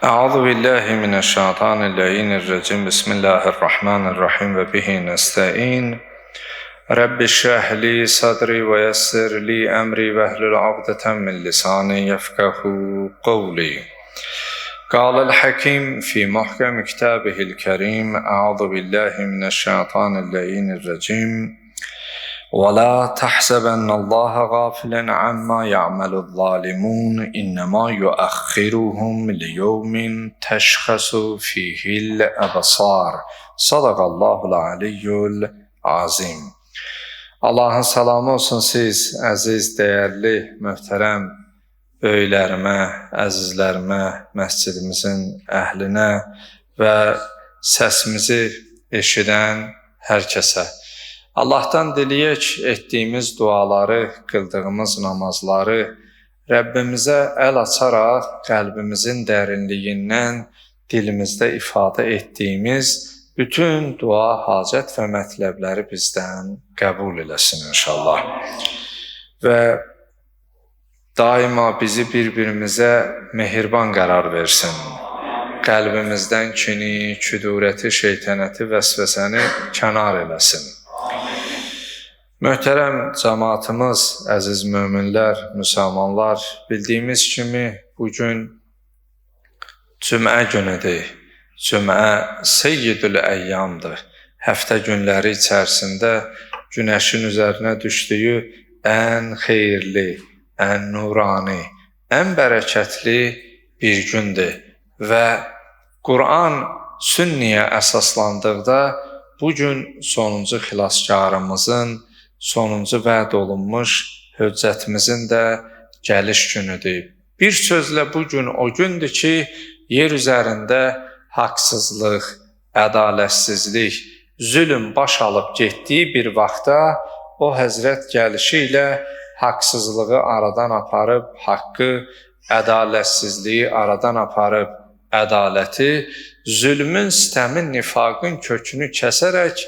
أعوذ بالله من الشيطان اللعين الرجيم بسم الله الرحمن الرحيم وبه نستعين رب اشرح لي صدري ويسر لي أمري واحلل عقدة من لساني يفقهوا قولي قال الحكيم في محكم كتابه الكريم أعوذ بالله من الشيطان اللعين الرجيم ولا تحسبن الله غافلا عما يعمل الظالمون إنما يؤخرهم ليوم تشخص فيه الأبصار صدق الله العلي العظيم. Allahın salamı olsun siz, əziz, dəyərli, möhtərəm böyüklərimə, əzizlərimə, məscidimizin əhlinə və səsimizi eşidən hər kəsə. Allahdan diləyək etdiyimiz duaları, qıldığımız namazları Rəbbimizə əl açaraq qəlbimizin dərinliyindən dilimizdə ifadə etdiyimiz bütün dua, hacət və mətləbləri bizdən qəbul eləsin inşallah. Və daima bizi bir-birimizə mehriban qərar versin. Qəlbimizdən kini, küdurəti, şeytanəti, vəsvəsəni kənar eləsin. Möhtərəm cəmaatımız, əziz möminlər, müsəlmanlar, bildiyimiz kimi bugün Cümə günüdür. Cümə seyyidül əyyamdır. Həftə günləri içərisində günəşin üzərinə düşdüyü ən xeyirli, ən nurani, ən bərəkətli bir gündür. Və Quran sünniyə əsaslandıqda bugün sonuncu xilaskarımızın, sonuncu vəd olunmuş höccətimizin də gəliş günüdür. Bir sözlə bugün o gündür ki, yer üzərində haqsızlıq, ədalətsizlik, zülm baş alıb getdiyi bir vaxtda o həzrət gəlişi ilə haqsızlığı aradan aparıb, haqqı, ədalətsizliyi aradan aparıb, ədaləti, zülmün, sitəmin, nifaqın kökünü kəsərək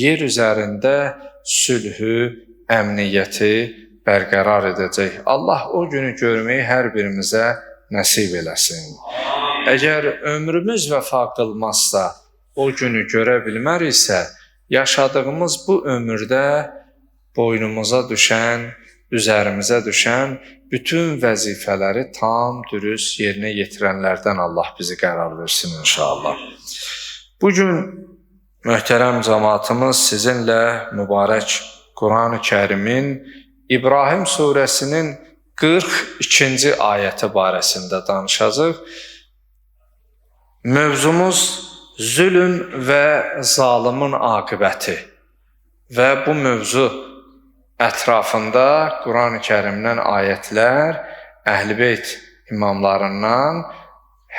yer üzərində sülhü, əmniyyəti bərqərar edəcək. Allah o günü görməyi hər birimizə nəsib eləsin. Əgər ömrümüz vəfa qılmazsa, o günü görə bilməriksə, yaşadığımız bu ömürdə boynumuza düşən, üzərimizə düşən bütün vəzifələri tam, dürüst yerinə yetirənlərdən Allah bizi qərar versin inşallah. Bugün möhtərəm cəmaatımız sizinlə mübarək Quran-ı Kərimin İbrahim surəsinin 42-ci ayəti barəsində danışacaq. Mövzumuz zülm və zalimin aqibəti və bu mövzu ətrafında Quran-ı Kərimdən ayətlər, Əhl-i-Beyt imamlarından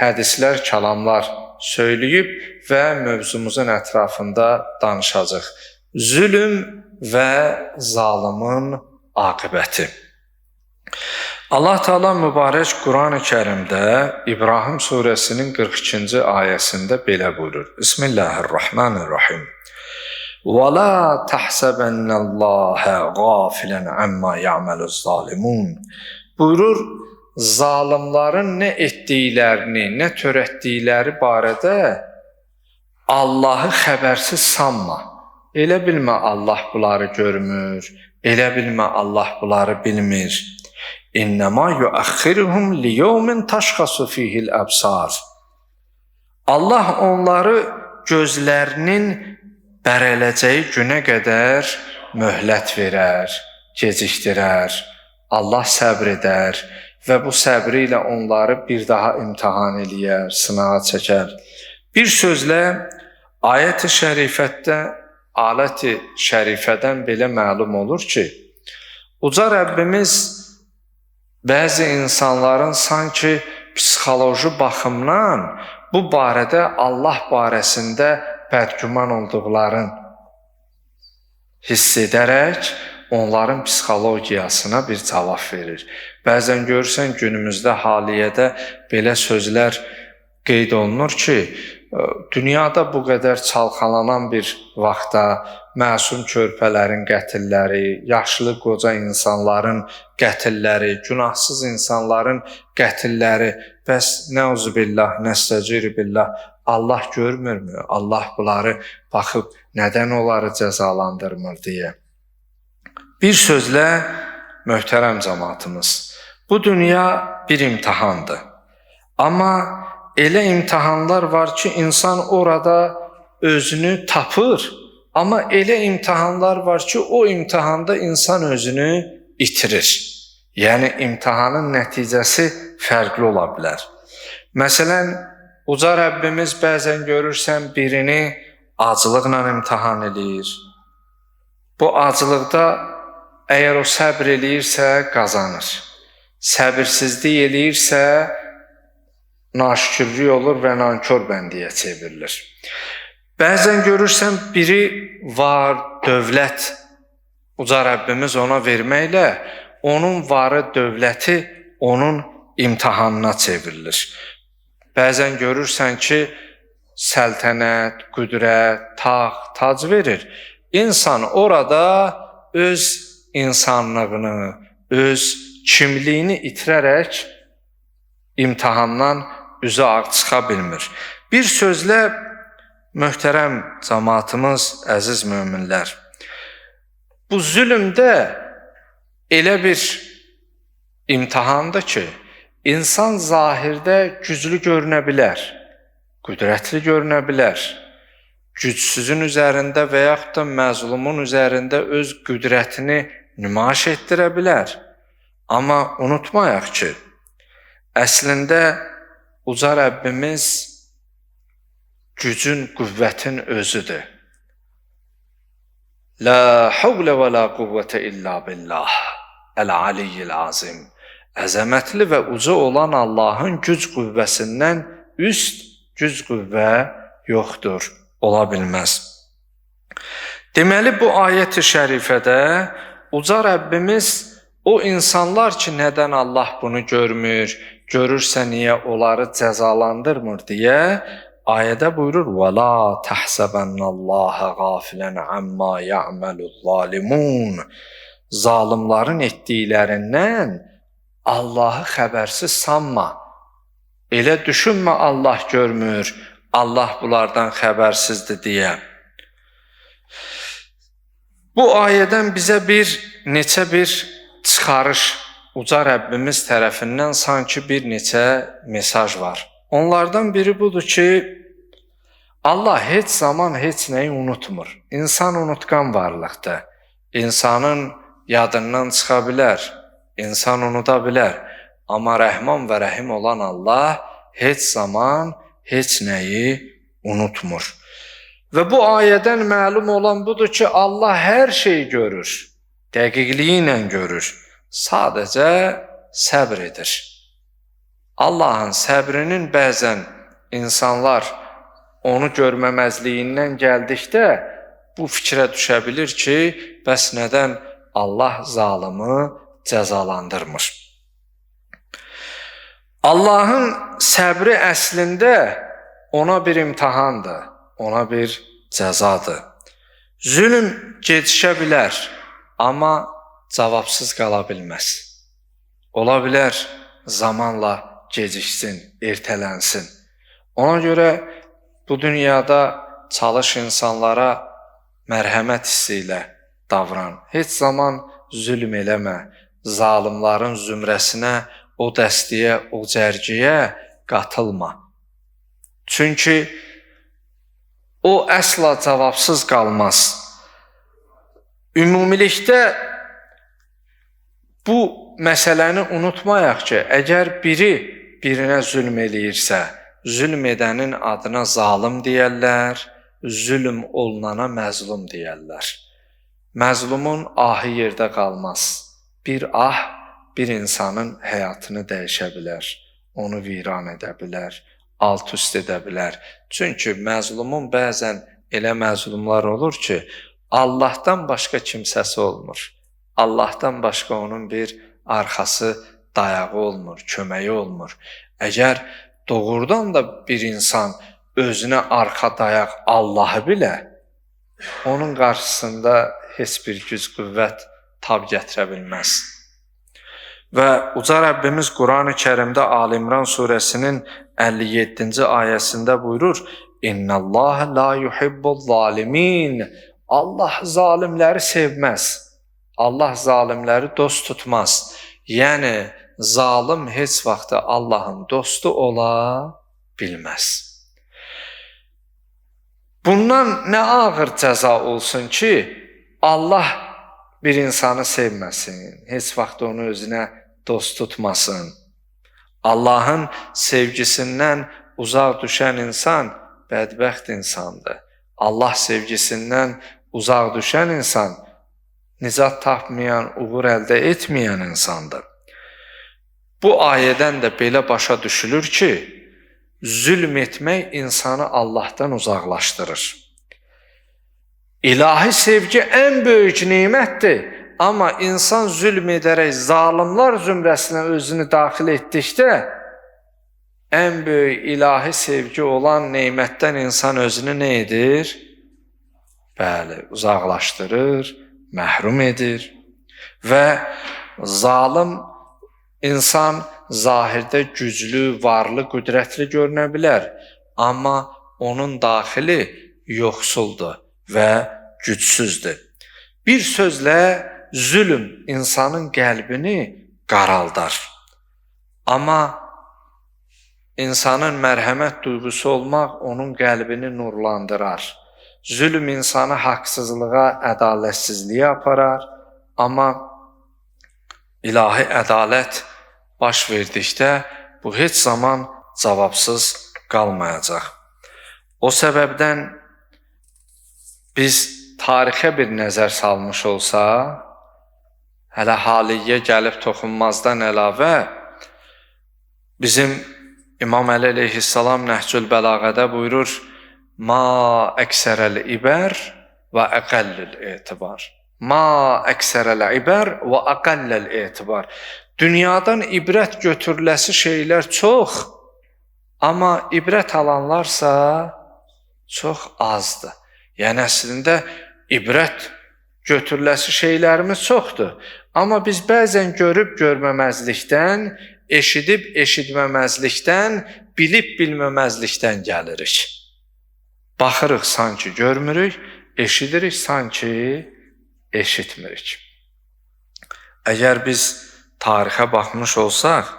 hədislər, kəlamlar söyləyib və mövzumuzun ətrafında danışacaq. Zülm və zalimin aqibəti. Allah Teala mübarək Quran-ı Kərimdə İbrahim surəsinin 42-ci ayəsində belə buyurur. Bismillahirrahmanirrahim. وَلَا تَحْسَبَنَّ اللّٰهَ غَافِلًا عَمَّا يَعْمَلُ الظَّالِمُونَ Buyurur, zalimların nə etdiklərini, nə törətdikləri barədə Allahı xəbərsiz sanma. Elə bilmə Allah bunları görmür, elə bilmə Allah bunları bilmir. İnnəmā yuəxxiruhum liyawmin təşxasu fihil əbsar. Allah onları gözlərinin bərələcəyi günə qədər möhlət verər, gecikdirər. Allah səbr edər və bu səbri ilə onları bir daha imtihan eləyər, sınağa çəkər. Bir sözlə, ayət-i şərifədən belə məlum olur ki, Uca Rəbbimiz bəzi insanların sanki psixoloji baxımdan bu barədə Allah barəsində bədgüman olduqlarını hiss edərək onların psixologiyasına bir cavab verir. Bəzən görürsən günümüzdə haliyyədə belə sözlər qeyd olunur ki, dünyada bu qədər çalxalanan bir vaxtda məsum körpələrin qətilləri, yaşlı qoca insanların qətilləri, günahsız insanların qətilləri bəs nəuzubillah, nəstəcirubillah, Allah görmürmü? Allah bunları baxıb nədən onları cəzalandırmır deyə. Bir sözlə, möhtərəm cəmaatımız, bu dünya bir imtahandır. Amma elə imtahanlar var ki, insan orada özünü tapır, amma elə imtahanlar var ki, o imtahanda insan özünü itirir. Yəni, imtahanın nəticəsi fərqli ola bilər. Məsələn, uca Rəbbimiz bəzən görürsən birini acılıqla imtahan eləyir. Bu acılıqda əgər o səbr eləyirsə, qazanır. Səbirsizlik eləyirsə, naşükürlük olur və nankor bəndiyə çevrilir. Bəzən görürsən biri var, dövlət, uca Rəbbimiz ona verməklə, onun varı, dövləti onun imtahanına çevrilir. Bəzən görürsən ki, səltənət, qüdrət, tac verir. İnsan orada öz insanlığını, öz kimliyini itirərək imtahandan üzü ağ çıxa bilmir. Bir sözlə, möhtərəm cəmaatımız, əziz möminlər, bu zülmdə elə bir imtahandır ki, insan zahirdə güclü görünə bilər, qüdrətli görünə bilər. Gücsüzün üzərində və yaxud da məzlumun üzərində öz qüdrətini nümayiş etdirə bilər. Amma unutmayaq ki, əslində uca Rəbbimiz gücün, qüvvətin özüdür. La havlə və la quvvətə illa billah, əl-aliyyil azim. Əzəmətli və uca olan Allahın güc qüvvəsindən üst güc qüvvə yoxdur, ola bilməz. Deməli, bu ayət-i şərifədə uca Rəbbimiz o insanlar ki, nədən Allah bunu görmür, görürsə niyə onları cəzalandırmır deyə ayədə buyurur: "Və la təhsəbənnəllaha qafilən amma ya'maluz-zalimun." Zalimların etdiklərindən Allahı xəbərsiz sanma. Elə düşünmə Allah görmür, Allah bunlardan xəbərsizdir deyə. Bu ayədən bizə neçə bir çıxarış uca Rəbbimiz tərəfindən sanki bir neçə mesaj var. Onlardan biri budur ki, Allah heç zaman heç nəyi unutmur. İnsan unutqan varlıqdır. İnsanın yadından çıxa bilər, insan unuda bilər. Amma Rəhman və Rəhim olan Allah heç zaman heç nəyi unutmur. Və bu ayədən məlum olan budur ki, Allah hər şeyi görür, dəqiqliyi ilə görür, sadəcə səbr edir. Allahın səbrinin bəzən insanlar onu görməməzliyindən gəldikdə bu fikrə düşə bilir ki, bəs nədən Allah zalımı cəzalandırmır? Allahın səbri əslində ona bir imtahandır, ona bir cəzadır. Zülm gecişə bilər, amma cavabsız qala bilməz. Ola bilər zamanla geciksin, ertələnsin. Ona görə bu dünyada çalış insanlara mərhəmət hissi ilə davran. Heç zaman zülm eləmə, zalimların zümrəsinə, o dəstəyə, o cərgiyə qatılma. Çünki o əsla cavabsız qalmaz. Ümumilikdə bu məsələni unutmayaq ki, əgər biri birinə zülm eləyirsə, zülm edənin adına zalim deyərlər, zülm olunana məzlum deyərlər. Məzlumun ahı yerdə qalmaz. Bir ah bir insanın həyatını dəyişə bilər, onu viran edə bilər, alt-üst edə bilər. Çünki məzlumun bəzən elə məzlumlar olur ki, Allahdan başqa kimsəsi olmur. Allahdan başqa onun bir arxası, dayağı olmur, köməyi olmur. Əgər doğrudan da bir insan özünə arxa dayaq Allahı bilə, onun qarşısında heç bir güc qüvvət tab gətirə bilməz. Və uca Rəbbimiz Qurani Kərimdə Ali İmran surəsinin 57-ci ayəsində buyurur: İnnallaha la yuhibbul zalimin. Allah zalimləri sevməz. Allah zalimləri dost tutmaz. Yəni zalim heç vaxt Allahın dostu ola bilməz. Bundan nə ağır cəza olsun ki, Allah bir insanı sevməsin, heç vaxt onu özünə dost tutmasın. Allahın sevgisindən uzaq düşən insan bədbəxt insandır. Allah sevgisindən uzaq düşən insan nicat tapmayan, uğur əldə etməyən insandır. Bu ayədən də belə başa düşülür ki, zülm etmək insanı Allahdan uzaqlaşdırır. İlahi sevgi ən böyük nemətdir, amma insan zülm edərək zalimlar zümrəsinə özünü daxil etdikdə, ən böyük ilahi sevgi olan nemətdən insan özünü nə edir? Bəli, uzaqlaşdırır, məhrum edir və zalim insan zahirdə güclü, varlı, qüdrətli görünə bilər, amma onun daxili yoxsuldur və gücsüzdür. Bir sözlə zülm insanın qəlbini qaraldar. Amma insanın mərhəmət duyğusu olmaq onun qəlbini nurlandırar. Zülm insanı haqsızlığa, ədalətsizliyə aparar, amma ilahi ədalət baş verdikdə bu heç zaman cavabsız qalmayacaq. O səbəbdən biz tarixə bir nəzər salmış olsa, hələ haliyyə gəlib toxunmazdan əlavə, bizim İmam Əli əleyhissalam Nəhcül Bəlağədə buyurur: Ma əksərəl ibər və əqəllül etibar. Ma əksərəl ibər və əqəlləl etibar. Dünyadan ibrət götürüləsi şeylər çox, amma ibrət alanlarsa çox azdır. Yəni əslində ibrət götürüləsi şeylərimiz çoxdur. Amma biz bəzən görüb görməməzlikdən, eşidib eşitməməzlikdən, bilib bilməməzlikdən gəlirik. Baxırıq sanki görmürük, eşidirik sanki eşitmirik. Əgər biz tarixə baxmış olsaq,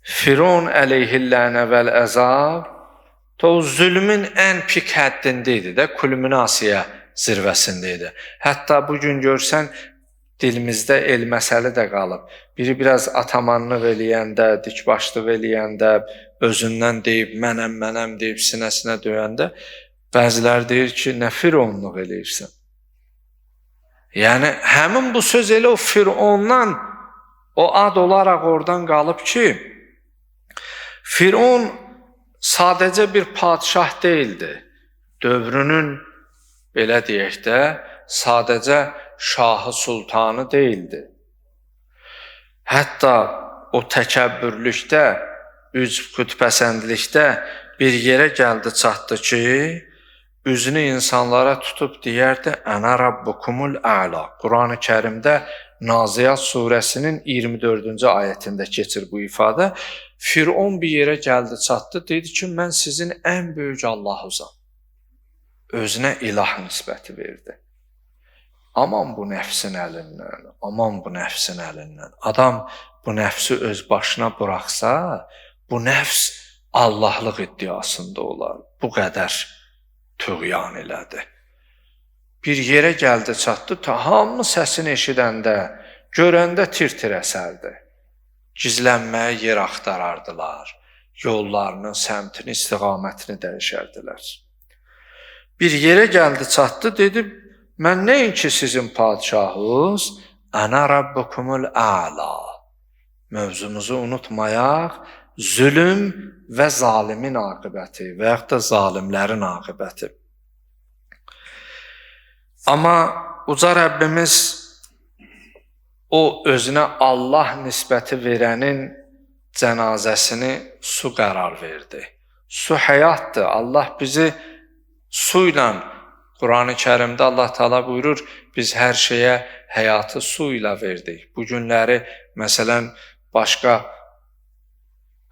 Firon əleyhillənə vəl əzab o zülmün ən pik həddində idi də, kulminasiya zirvəsində idi. Hətta bugün görsən, dilimizdə el məsəli də qalıb. Biri biraz atamanlıq eləyəndə, dikbaşlıq eləyəndə, özündən deyib, mənəm deyib, sinəsinə döyəndə, bəziləri deyir ki, nə Fironluq eləyirsən? Yəni, həmin bu söz elə o Firondan, o ad olaraq oradan qalıb ki, Firon sadəcə bir padişah deyildi. Dövrünün, belə deyək də, sadəcə şahı sultanı deyildi. Hətta o təkəbbürlükdə, ücb qütbəsəndlikdə bir yerə gəldi çatdı ki, üzünü insanlara tutub deyərdi, Ənə Rabbukumul Əla. Qurani Kərimdə Naziyyat surəsinin 24-cü ayətində keçir bu ifadə. Firon bir yerə gəldi çatdı, dedi ki, mən sizin ən böyük Allahınızam. Özünə ilah nisbəti verdi. Aman bu nəfsin əlindən, aman bu nəfsin əlindən. Adam bu nəfsi öz başına buraxsa, bu nəfs Allahlıq iddiasında olar. Bu qədər tüğyan elədi. Bir yerə gəldi çatdı, hamı səsini eşidəndə, görəndə tir-tir əsərdi. Gizlənməyə yer axtarardılar. Yollarını, səmtini, istiqamətini dəyişərdilər. Bir yerə gəldi çatdı, dedi, mən nəinki sizin padişahınız, Ənə Rabbukumul Əla. Mövzumuzu unutmayaq, zülm və zalimin aqibəti və yaxud da zalimlərin aqibəti. Amma uca Rəbbimiz o özünə Allah nisbəti verənin cənazəsini su qərar verdi. Su həyatdır. Allah bizi su ilə Qurani-Kərimdə Allah Taala buyurur, biz hər şeyə həyatı su ilə verdik. Bu günləri məsələn başqa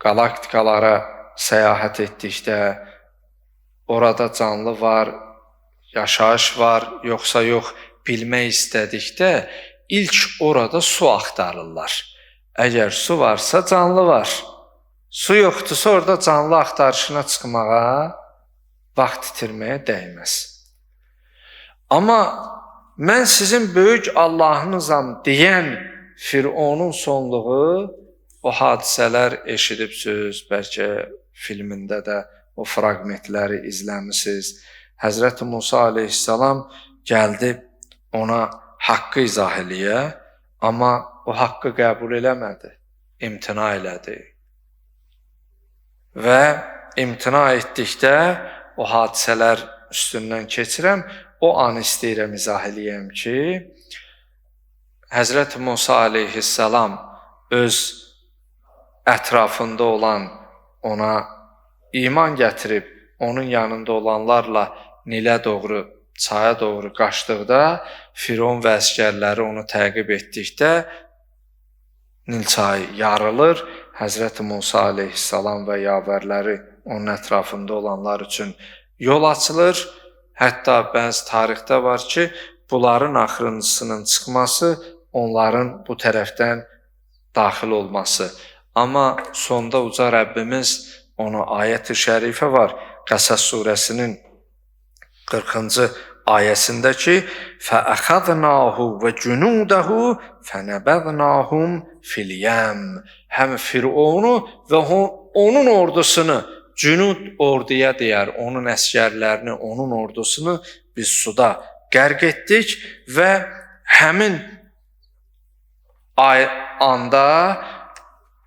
qalaktikalara səyahət etdikdə orada canlı var, yaşayış var, yoxsa yox bilmək istədikdə ilk orada su axtarırlar. Əgər su varsa canlı var. Su yoxdursa orada canlı axtarışına çıxmağa, vaxt itirməyə dəyməz. Amma mən sizin böyük Allahınızam deyən Fironun sonluğu, o hadisələr eşidibsiniz, bəlkə filmində də o fraqmentləri izləmisiniz. Həzrəti Musa aleyhissalam gəldi ona haqqı izah eləyə, amma o haqqı qəbul eləmədi, imtina elədi. Və imtina etdikdə o hadisələr üstündən keçirəm, o an istəyirəm izah eləyəm ki, Həzrəti Musa aleyhissalam öz ətrafında olan ona iman gətirib, onun yanında olanlarla Nilə doğru, çaya doğru qaçdıqda, Firon və əsgərləri onu təqib etdikdə Nil çayı yarılır, Həzrəti Musa aleyhissalam və yavərləri onun ətrafında olanlar üçün yol açılır. Hətta bəzi tarixdə var ki, bunların axırıncısının çıxması, onların bu tərəfdən daxil olması. Amma sonda uca Rəbbimiz ona ayət-i şərifə var, Qəsəs surəsinin 40-cı ayəsində ki, فَأَخَذْنَاهُ وَجُنُودَهُ فَنَبَذْنَاهُمْ فِي الْيَمِّ Həm Fironu və onun ordusunu, cünud orduya deyər, onun əsgərlərini, onun ordusunu biz suda qərq etdik və həmin anda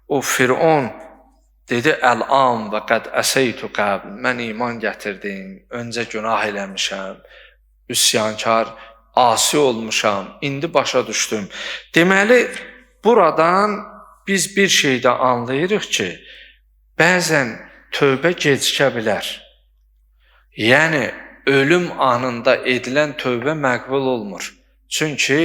o Firon dedi, Əl-an və qəd əsəytu qəbl, mən iman gətirdim, öncə günah eləmişəm, üsyankar, asi olmuşam, indi başa düşdüm. Deməli, buradan biz bir şeydə anlayırıq ki, bəzən tövbə gecikə bilər. Yəni, ölüm anında edilən tövbə məqbul olmur. Çünki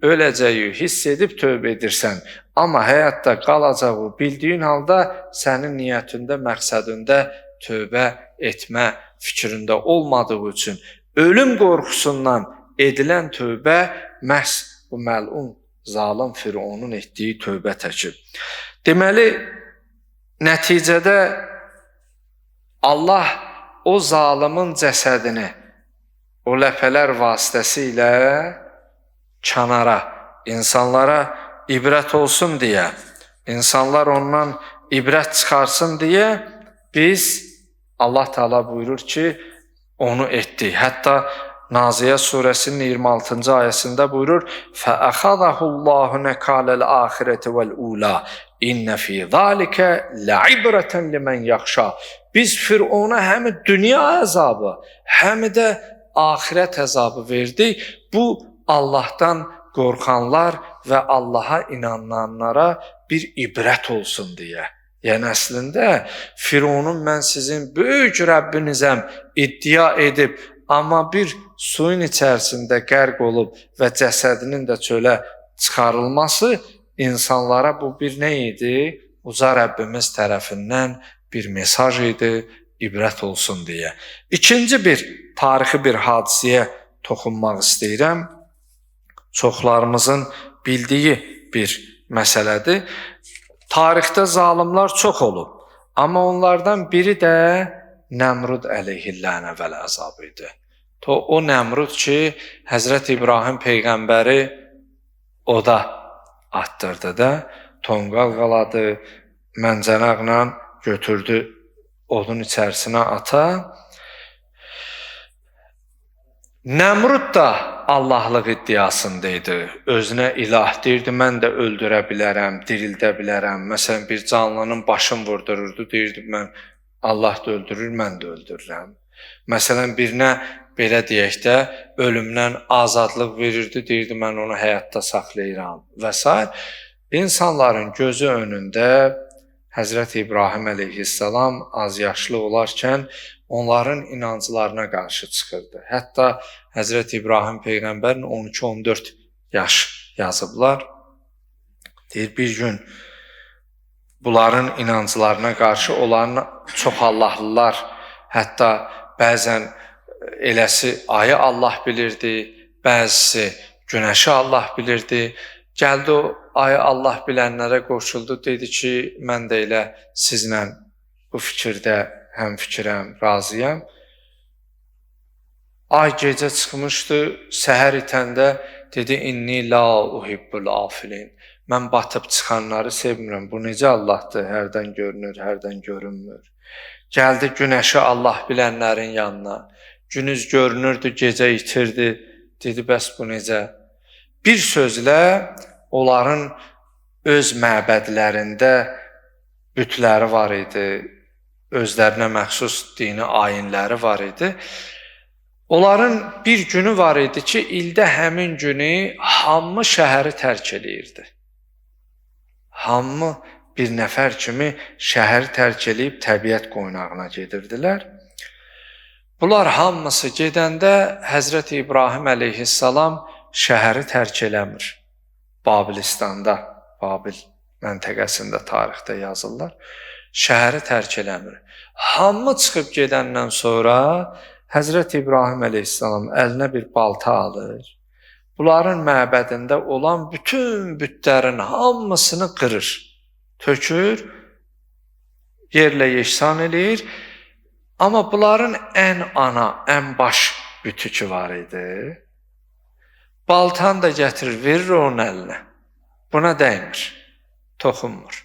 öləcəyi hiss edib tövbə edirsən, amma həyatda qalacağı bildiyin halda sənin niyyətində, məqsədində tövbə etmə fikrində olmadığı üçün ölüm qorxusundan edilən tövbə məhz bu məlun zalım Fironun etdiyi tövbə təkib. Deməli, nəticədə Allah o zalimin cəsədini o ləpələr vasitəsilə kənara, insanlara ibrət olsun deyə, insanlar ondan ibrət çıxarsın deyə biz, Allah Teala buyurur ki, onu etdi. Hətta Naziyə surəsinin 26-cı ayəsində buyurur, فَأَخَذَهُ اللّٰهُ نَكَالَ الْآخِرَةِ وَالْأُولَى إِنَّ فِي ذَٰلِكَ لَعِبْرَةً لِمَنْ يَخْشَى Biz Firona həm dünya əzabı, həm də axirət əzabı verdik. Bu, Allahdan qorxanlar və Allaha inananlara bir ibrət olsun deyə. Yəni, əslində, Fironun mən sizin böyük Rəbbinizəm iddia edib, amma bir suyun içərisində qərq olub və cəsədinin də çölə çıxarılması insanlara bu bir nə idi? Uca Rəbbimiz tərəfindən bir mesaj idi, ibrət olsun deyə. İkinci bir tarixi bir hadisəyə toxunmaq istəyirəm. Çoxlarımızın bildiyi bir məsələdir. Tarixdə zalimlar çox olub, amma onlardan biri də Nəmrud əleyhillənə vəl əzabı idi. O Nəmrud ki, Həzrət İbrahim Peyğəmbəri oda atdırdı da, tonqal qaladı, məncənaqla götürdü odun içərisinə ata. Nəmrud da Allahlıq iddiasında idi. Özünə ilah deyirdi, mən də öldürə bilərəm, dirildə bilərəm. Məsələn, bir canlının başını vurdururdu, deyirdi, mən Allah da öldürür, mən də öldürürəm. Məsələn, birinə belə deyək də, ölümdən azadlıq verirdi, deyirdi, mən onu həyatda saxlayıram və s. İnsanların gözü önündə Həzrəti İbrahim əleyhissalam az yaşlı olarkən onların inanclarına qarşı çıxırdı. Hətta Həzrəti İbrahim peyğəmbərin 12-14 yaş yazıblar. Deyir, bir gün bunların inanclarına qarşı olan çox Allahlılar, hətta bəzən eləsi ayı Allah bilirdi, bəzisi günəşi Allah bilirdi. Gəldi o ayı Allah bilənlərə qoşuldu, dedi ki, mən də elə sizlə bu fikirdə həmfikirəm, razıyam. Ay gecə çıxmışdı, səhər itəndə dedi, inni la uhibbul afilin. Mən batıb çıxanları sevmirəm. Bu necə Allahdır? Hərdən görünür, hərdən görünmür. Gəldi günəşi Allah bilənlərin yanına. Günüz görünürdü, gecə itirdi. Dedi, bəs bu necə? Bir sözlə onların öz məbədlərində bütləri var idi. Özlərinə məxsus dini ayinləri var idi. Onların bir günü var idi ki, ildə həmin günü hamı şəhəri tərk eləyirdi. Hamı bir nəfər kimi şəhəri tərk eləyib təbiət qoynağına gedirdilər. Bunlar hamısı gedəndə Həzrəti İbrahim əleyhissalam şəhəri tərk eləmir. Babilistanda, Babil məntəqəsində tarixdə yazırlar. Şəhəri tərk eləmir. Hamı çıxıb gedəndən sonra Həzrəti İbrahim əleyhissalam əlinə bir balta alır. Bunların məbədində olan bütün bütlərin hamısını qırır, tökür, yerlə yeksan eləyir. Amma bunların ən ana, ən baş bütü ki var idi. Baltanı da gətirir, verir onun əlinə. Buna dəymir, toxunmur.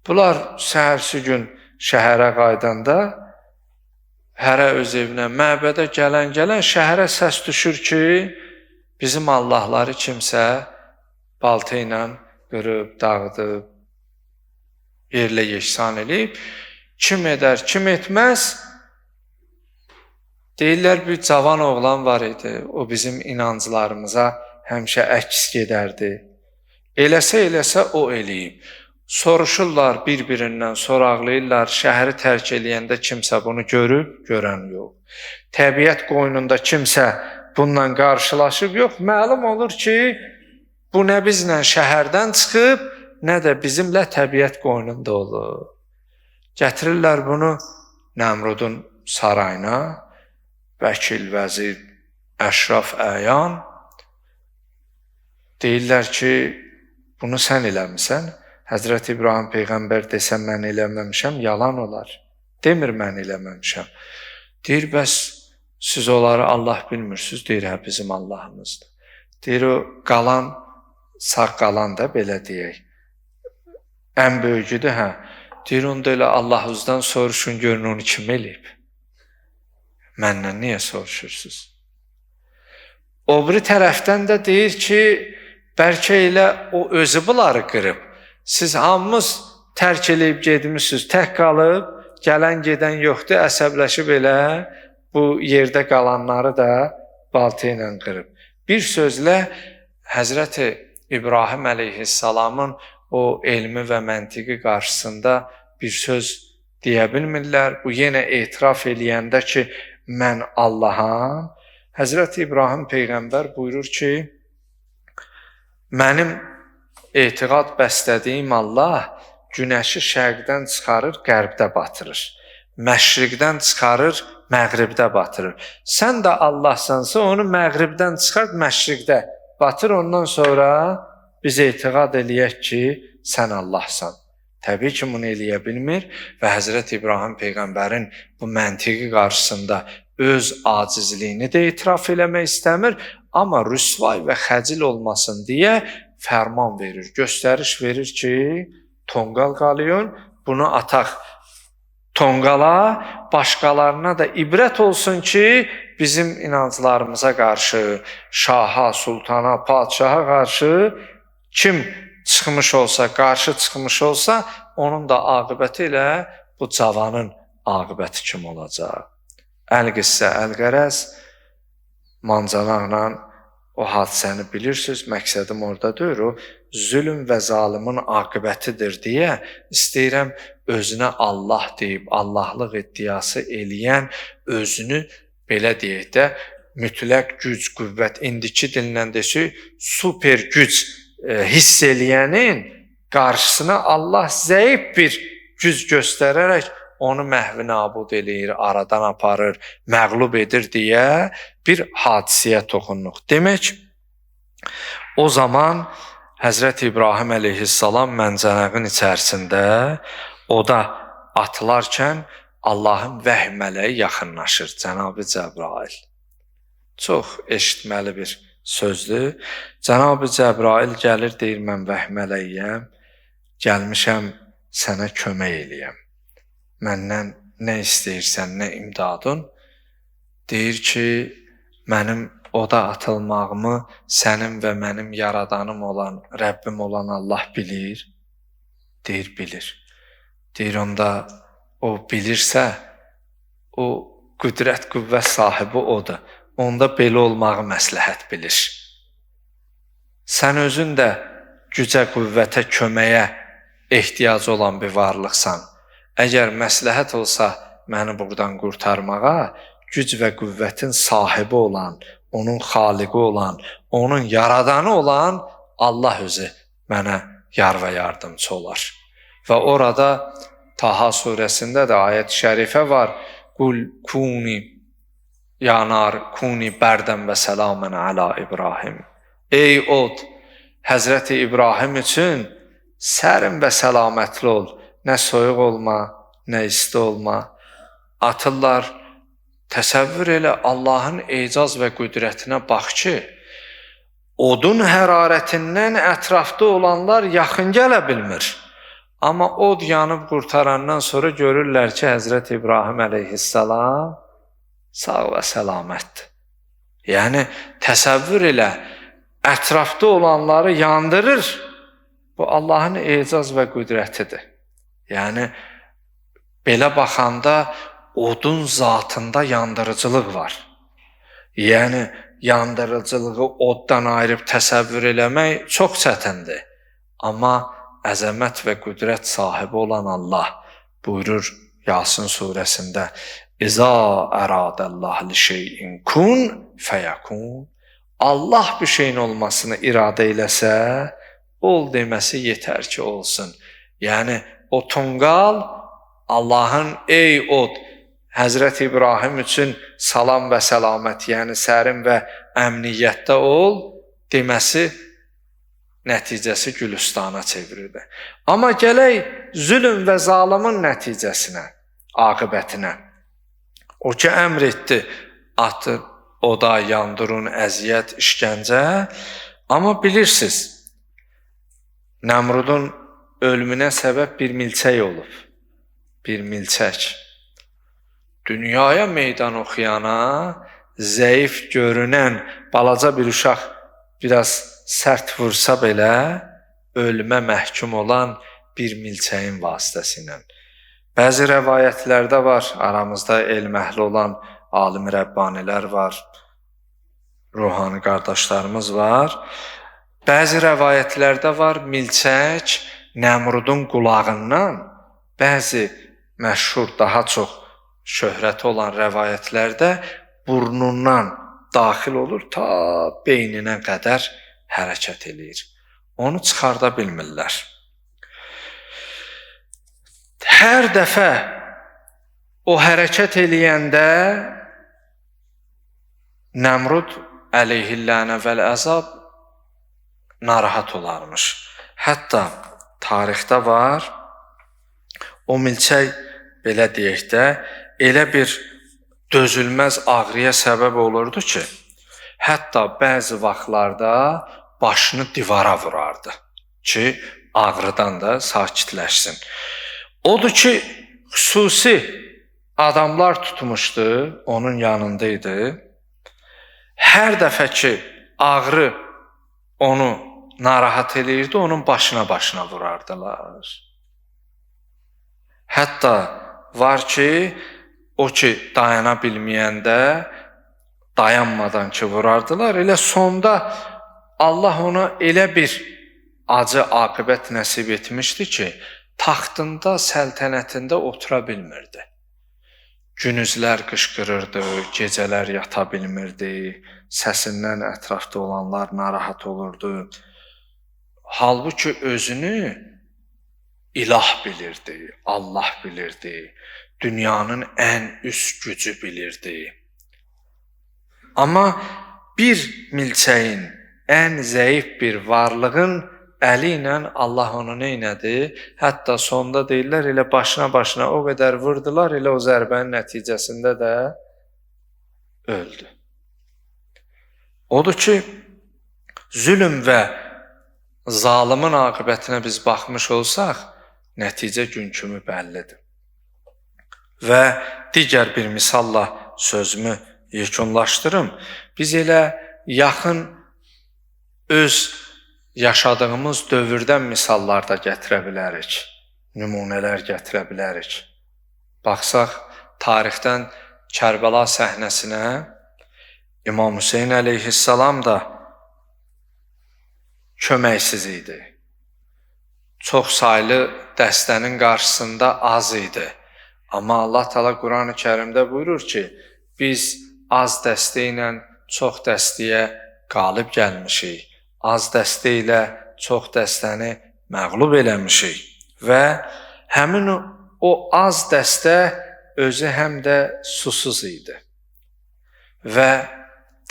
Bunlar səhərsi gün şəhərə qaydanda, hərə öz evinə, məbədə gələn şəhərə səs düşür ki, bizim Allahları kimsə balta ilə qırıb, dağıdıb, yerlə yeksan eləyib. Kim edər, kim etməz? Deyirlər, bir cavan oğlan var idi, o bizim inanclarımıza həmişə əks gedərdi. Eləsə o eləyib. Soruşurlar bir-birindən, soraqlayırlar, şəhəri tərk eləyəndə kimsə bunu görüb, görən yox. Təbiət qoynunda kimsə bununla qarşılaşıb, yox. Məlum olur ki, bu nə bizlə şəhərdən çıxıb, nə də bizimlə təbiət qoynunda olur. Gətirirlər bunu Nəmrudun sarayına, vəkil, vəzir, əşraf, əyan. Deyirlər ki, bunu sən eləmisən. Həzrəti İbrahim Peyğəmbər desə mən eləməmişəm, yalan olar. Demir mən eləməmişəm. Deyir, bəs siz onları Allah bilmirsiniz. Deyir, hə, bizim Allahımızdır. Deyir, o qalan, sağ qalan da belə deyək. Ən böyücüdür, hə. Deyir, onda elə Allahınızdan soruşun, görün onu kim eləyib. Məndən niyə soruşursunuz? O biri tərəfdən də deyir ki, bəlkə elə o özü bunları qırıb. Siz hamımız tərk eləyib gedmişsiniz, tək qalıb, gələn gedən yoxdur, əsəbləşib elə bu yerdə qalanları da balta ilə qırıb. Bir sözlə Həzrəti İbrahim əleyhissalamın o elmi və məntiqi qarşısında bir söz deyə bilmirlər. Bu yenə etiraf eləyəndə ki, mən Allaham. Həzrəti İbrahim Peyğəmbər buyurur ki, mənim etiqad bəslədiyim Allah günəşi şərqdən çıxarır, qərbdə batırır. Məşriqdən çıxarır, məğribdə batırır. Sən də Allahsansa onu məğribdən çıxart, məşriqdə batır. Ondan sonra biz etiqad eləyək ki, sən Allahsan. Təbii ki, bunu eləyə bilmir və Həzrət İbrahim Peyğəmbərin bu məntiqi qarşısında öz acizliyini də etiraf eləmək istəmir, amma rüsvay və xəcil olmasın deyə fərman verir, göstəriş verir ki, tonqal qalıyın, bunu ataq tonqala, başqalarına da ibrət olsun ki, bizim inanclarımıza qarşı, şaha, sultana, padişaha qarşı kim çıxmış olsa, qarşı çıxmış olsa, onun da aqibəti ilə bu cavanın aqibəti kim olacaq? Əl-qissə, əl-qərəz, mancanaqla o hadisəni bilirsiniz, məqsədim orada deyir, o zülm və zalimin aqibətidir deyə istəyirəm özünə Allah deyib Allahlıq iddiası eləyən, özünü belə deyək də mütləq güc, qüvvət, indiki dillə desək, super güc hiss eləyənin qarşısına Allah zəif bir güc göstərərək onu məhv nabud eləyir, aradan aparır, məğlub edir deyə bir hadisəyə toxunuq. Demək, o zaman Həzrət İbrahim əleyhissalam məncənəqin içərisində oda atılarkən Allahın vəhy mələyi yaxınlaşır, Cənab-ı Cəbrail. Çox eşitməli bir sözdür. Cənab-ı Cəbrail gəlir, deyir, mən vəhy mələyiyəm, gəlmişəm sənə kömək eləyəm. Məndən nə istəyirsən, nə imdadın? Deyir ki, mənim oda atılmağımı sənin və mənim yaradanım olan, Rəbbim olan Allah bilir. Deyir, bilir. Deyir, onda o bilirsə, o qüdrət, qüvvət sahibi odur. Onda belə olmağı məsləhət bilir. Sən özün də gücə, qüvvətə, köməyə ehtiyac olan bir varlıqsan. Əgər məsləhət olsa məni buradan qurtarmağa, güc və qüvvətin sahibi olan, onun xaliqi olan, onun yaradanı olan Allah özü mənə yar və yardımcı olar. Və orada Taha surəsində də ayət-i şərifə var. Qul kuni ya nar kuni bərdən və səlamən alə İbrahim. Ey od, Həzrəti İbrahim üçün sərin və səlamətli ol. Nə soyuq olma, nə isti olma. Atırlar, təsəvvür elə Allahın ecaz və qüdrətinə bax ki, odun hərarətindən ətrafda olanlar yaxın gələ bilmir. Amma od yanıb qurtarandan sonra görürlər ki, Həzrət İbrahim əleyhissalam sağ və səlamətdir. Yəni, təsəvvür elə, ətrafda olanları yandırır. Bu Allahın ecaz və qüdrətidir. Yəni, belə baxanda odun zatında yandırıcılıq var. Yəni, yandırıcılığı oddan ayırıb təsəvvür eləmək çox çətindir. Amma əzəmət və qüdrət sahibi olan Allah buyurur Yasin surəsində İza əradəllah li şeyin kun fəyəkun. Allah bir şeyin olmasını iradə eləsə, ol deməsi yetər ki, olsun. Yəni, o tonqal Allahın ey od, Həzrət İbrahim üçün salam və səlamət, yəni sərin və əmniyyətdə ol deməsi nəticəsi Gülüstana çevirirdi. Amma gələk zülm və zalimin nəticəsinə, aqibətinə. O ki, əmr etdi, atır, oda, yandırın, əziyyət, işgəncə. Amma bilirsiniz, Nəmrudun ölümünə səbəb bir milçək olub. Bir milçək. Dünyaya meydan oxuyana zəif görünən balaca bir uşaq biraz sərt vursa belə ölümə məhkum olan bir milçəyin vasitəsilə. Bəzi rəvayətlərdə var, aramızda elm əhli olan alim rəbbanilər var, ruhani qardaşlarımız var. Bəzi rəvayətlərdə var, milçək Nəmrudun qulağından, bəzi məşhur, daha çox şöhrəti olan rəvayətlərdə burnundan daxil olur, ta beyninə qədər hərəkət eləyir. Onu çıxarda bilmirlər. Hər dəfə o hərəkət eləyəndə Nəmrud əleyhillənə vəl-əzab narahat olarmış. Hətta tarixdə var, o milçək, belə deyək də, elə bir dözülməz ağrıya səbəb olurdu ki, hətta bəzi vaxtlarda başını divara vurardı ki, ağrıdan da sakitləşsin. Odur ki, xüsusi adamlar tutmuşdu, onun yanındaydı. Hər dəfə ki, ağrı onu narahat eləyirdi, onun başına vurardılar. Hətta var ki, o ki, dayana bilməyəndə, dayanmadan ki, vurardılar. Elə sonda Allah ona elə bir acı aqibət nəsib etmişdi ki, taxtında, səltənətində otura bilmirdi. Günüzlər qışqırırdı, gecələr yata bilmirdi, səsindən ətrafda olanlar narahat olurdu. Halbuki özünü ilah bilirdi, Allah bilirdi, dünyanın ən üst gücü bilirdi. Amma bir milçəyin, ən zəif bir varlığın əli ilə Allah onu neynədi? Hətta sonda deyirlər, elə başına o qədər vurdular, elə o zərbənin nəticəsində də öldü. Odur ki, zülm və zalimin aqibətinə biz baxmış olsaq, nəticə gün kimi bəllidir. Və digər bir misalla sözümü yekunlaşdırım. Biz elə yaxın öz yaşadığımız dövrdən misallar da gətirə bilərik, nümunələr gətirə bilərik. Baxsaq, tarixdən Kərbəla səhnəsinə İmam Hüseyin əleyhissalam da köməksiz idi. Çox saylı dəstənin qarşısında az idi. Amma Allah Teala Quran-ı Kərimdə buyurur ki, biz az dəstə ilə çox dəstəyə qalib gəlmişik. Az dəstə ilə çox dəstəni məğlub eləmişik və həmin o az dəstə özü həm də susuz idi. Və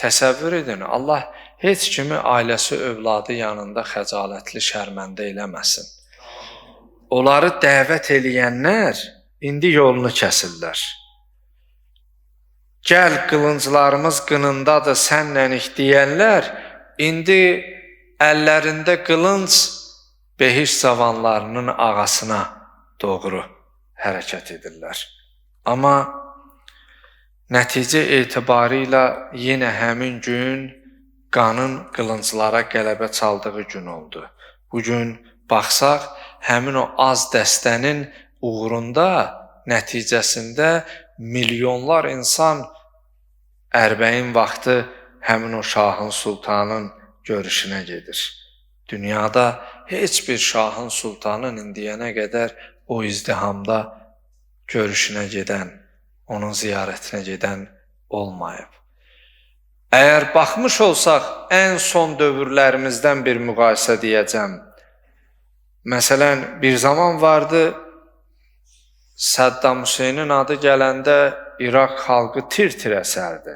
təsəvvür edin, Allah heç kimi ailəsi, övladı yanında xəcalətli, şərməndə eləməsin. Onları dəvət eləyənlər indi yolunu kəsirlər. Gəl qılınclarımız qınındadır, sənlənik deyənlər indi əllərində qılınc behiş cavanlarının ağasına doğru hərəkət edirlər. Amma nəticə etibarilə yenə həmin gün qanın qılınclara qələbə çaldığı gün oldu. Bugün baxsaq, həmin o az dəstənin uğrunda, nəticəsində milyonlar insan ərbəyin vaxtı həmin o şahın, sultanın görüşünə gedir. Dünyada heç bir şahın, sultanın indiyənə qədər o izdihamda görüşünə gedən, onun ziyarətinə gedən olmayıb. Əgər baxmış olsaq, ən son dövrlərimizdən bir müqayisə deyəcəm. Məsələn, bir zaman vardı, Səddam Hüseynin adı gələndə İraq xalqı tir-tir əsərdi.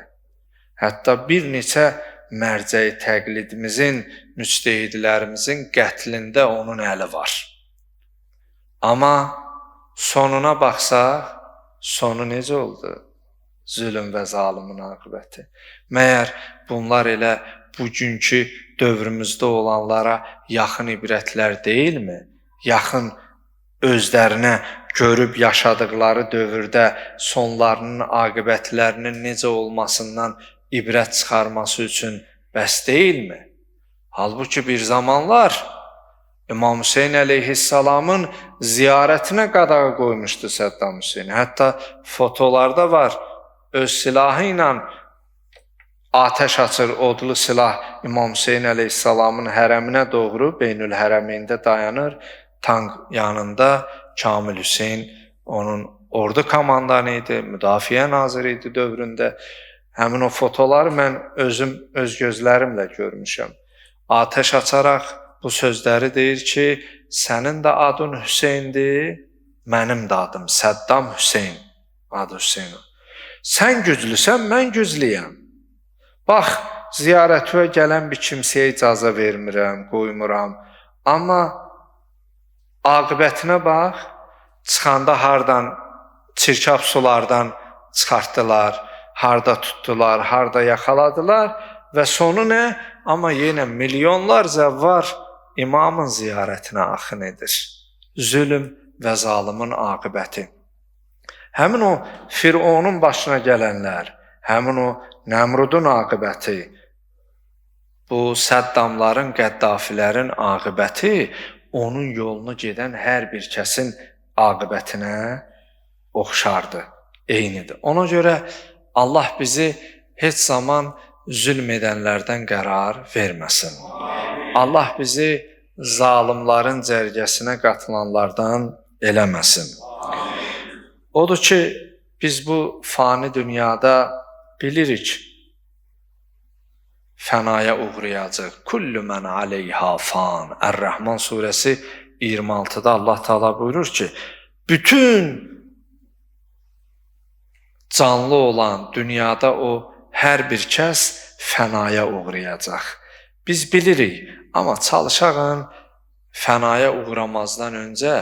Hətta bir neçə mərcəyi təqlidimizin, müctehidlərimizin qətlində onun əli var. Amma sonuna baxsaq, sonu necə oldu? Zülm və zalimin aqibəti. Məyər bunlar elə bugünkü dövrümüzdə olanlara yaxın ibrətlər deyilmi? Yaxın özlərinə görüb yaşadıqları dövrdə sonlarının aqibətlərinin necə olmasından ibrət çıxarması üçün bəs deyilmi? Halbuki bir zamanlar İmam Hüseyin əleyhissalamın ziyarətinə qadağa qoymuşdu Səddam Hüseyin. Hətta fotolarda var, öz silahı ilə atəş açır, odlu silah İmam Hüseyin əleyhissalamın hərəminə doğru Beynül Hərəmeyndə dayanır. Tank yanında Kamil Hüseyin onun ordu komandanı idi, müdafiə naziri idi dövründə. Həmin o fotoları mən özüm öz gözlərimlə görmüşəm. Atəş açaraq bu sözləri deyir ki, sənin də adın Hüseyndir, mənim də adım Səddam Hüseyn, adı Hüseyn. Sən güclüsən, mən güclüyəm. Bax, ziyarətə gələn bir kimsəyə icazə vermirəm, qoymuram. Amma aqibətinə bax, çıxanda hardan, çirkab sulardan çıxartdılar, harda tutdular, harda yaxaladılar və sonu nə? Amma yenə milyonlarca var imamın ziyarətinə axın edir. Zülm və zalimin aqibəti. Həmin o Fironun başına gələnlər, həmin o Nəmrudun aqibəti, bu Səddamların, Qəddafilərin aqibəti onun yolunu gedən hər bir kəsin aqibətinə oxşardı, eynidir. Ona görə Allah bizi heç zaman zülm edənlərdən qərar verməsin. Allah bizi zalimların cərgəsinə qatılanlardan eləməsin. Odur ki, biz bu fani dünyada bilirik, fənaya uğrayacaq. Kullu mən aleyha fan. Ər-Rəhman surəsi 26-da Allah Teala buyurur ki, bütün canlı olan dünyada o hər bir kəs fənaya uğrayacaq. Biz bilirik, amma çalışağın fənaya uğramazdan öncə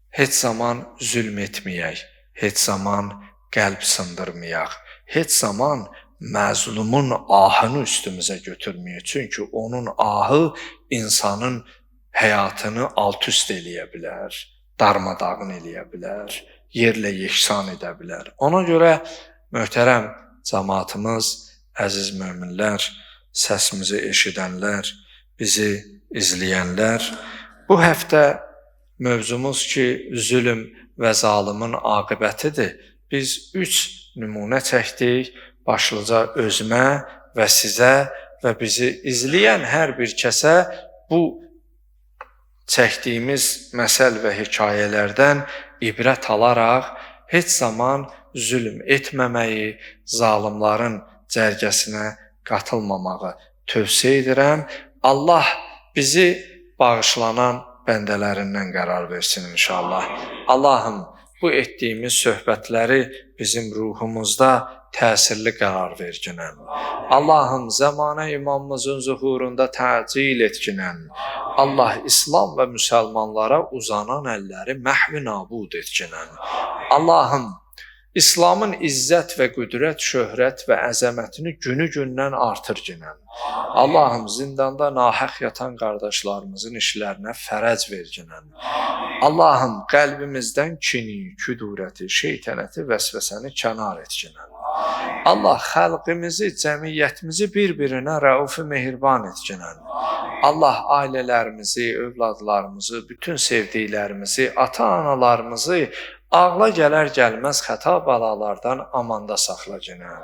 heç zaman zülm etməyək, heç zaman qəlb sındırmayaq, heç zaman məzlumun ahını üstümüzə götürməyək. Çünki onun ahı insanın həyatını alt-üst eləyə bilər, darmadağın eləyə bilər, yerlə yeksan edə bilər. Ona görə möhtərəm cəmaatımız, əziz möminlər, səsimizi eşidənlər, bizi izləyənlər, bu həftə mövzumuz ki, zülm və zalimin aqibətidir. Biz 3 nümunə çəkdik, başlıca özümə və sizə və bizi izləyən hər bir kəsə bu çəkdiyimiz məsəl və hekayələrdən ibrət alaraq heç zaman zülm etməməyi, zalimların cərgəsinə qatılmamağı tövsiyə edirəm. Allah bizi bağışlanan bəndələrindən qərar versin inşallah. Allahım, bu etdiyimiz söhbətləri bizim ruhumuzda təsirli qərar verginən. Allahım, zəmanə imamımızın zuhurunda təcil etginən. Allah, İslam və müsəlmanlara uzanan əlləri məhv nabud etginən. Allahım, İslamın izzət və qüdrət, şöhrət və əzəmətini günü-gündən artırginən. Allahım, zindanda nahaq yatan qardaşlarımızın işlərinə fərəc verginən. Allahım, qəlbimizdən kini, küdurəti, şeytənəti, vəsvəsəni kənar etginən. Allah, xalqimizi, cəmiyyətimizi bir-birinə rəuf-i mehriban etginən. Allah, ailələrimizi, övladlarımızı, bütün sevdiklərimizi, ata-analarımızı ağla gələr gəlməz xəta bəlalardan amanda saxla cinən.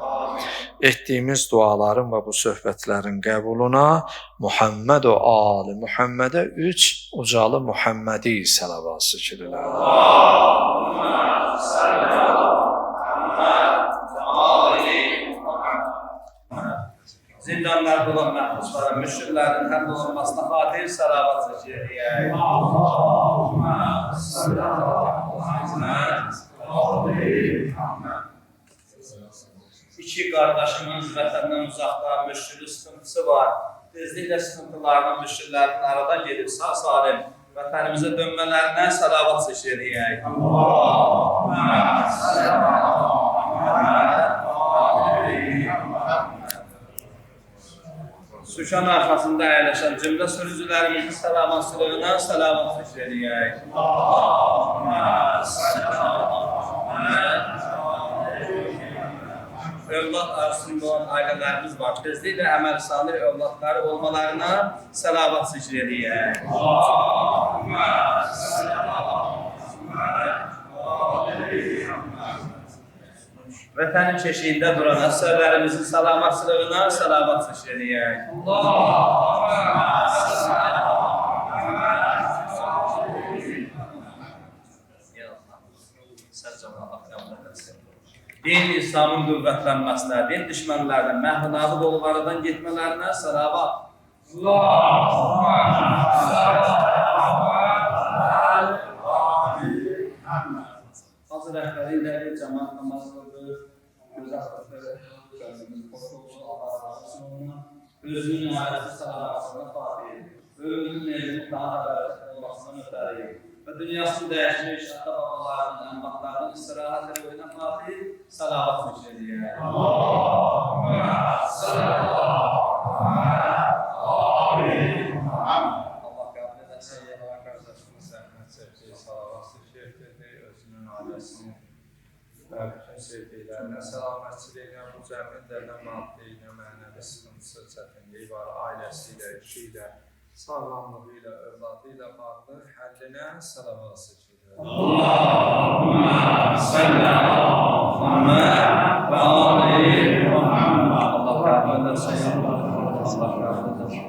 Etdiyimiz duaların və bu söhbətlərin qəbuluna Muhammed o ali Muhammedə 3 ucalı Muhammedi səlavat zikirlər. Zindanlarda olan məhbuslara, müşriklərin həmd olunmasına xatir səlavat zikirləyək. İki qardaşımız vətəndən uzaqda müşrikli sıxıntısı var. Tezliklə sıxıntılarının, müşriklərin aradan gedib sağ-salim vətənimizə dönmələrinə səlavat zikirləyək. Sükan arxasında əyləşən cümlə sürücülərimizin salamatçılığına salamat zikr edək. Övlad arzusunda olan ailələrimiz var. Tezliklə əməl salih övladları olmalarına salavat zikr edək. Vətənin keşiyində duran əsərlərimizin salamatçılığına salavat zikr edək. Din İslamın qüvvətlənməsinə, din düşmənlərdən, məhnunabı olmalardan getmələrinə salavat. Hazır rəhbəri ilə cəmaat namaz qıldı, göz axtardı, gözümüz qoşuldu, Allah razı olsun. Özünün ailəsi salavatına fatih, özünün evinin daha bərəkət olmasına mütərik və dünyasını dəyişmiş ata-babalarının, ənbaqlarının istirahət evine fatih, salavat zikr edək. Allah qəbul edəsə, yəqə qardaşımız zəhmət çəkir, salavat zikr edək, özünün ailəsini və bütün sevdiklərinə səlamətçiliyinə, bu cəmiyyətlərlə maddi, mənəvi sıxıntısı, çətinliyi var, ailəsi ilə, işi ilə, sağlamlığı ilə, övladı ilə bağlı həllinə salavat zikr edək. Allahümmə salli ala Muhammed və ali Muhammed. Allah qəbul edəsə, Allah qəbul edəsə.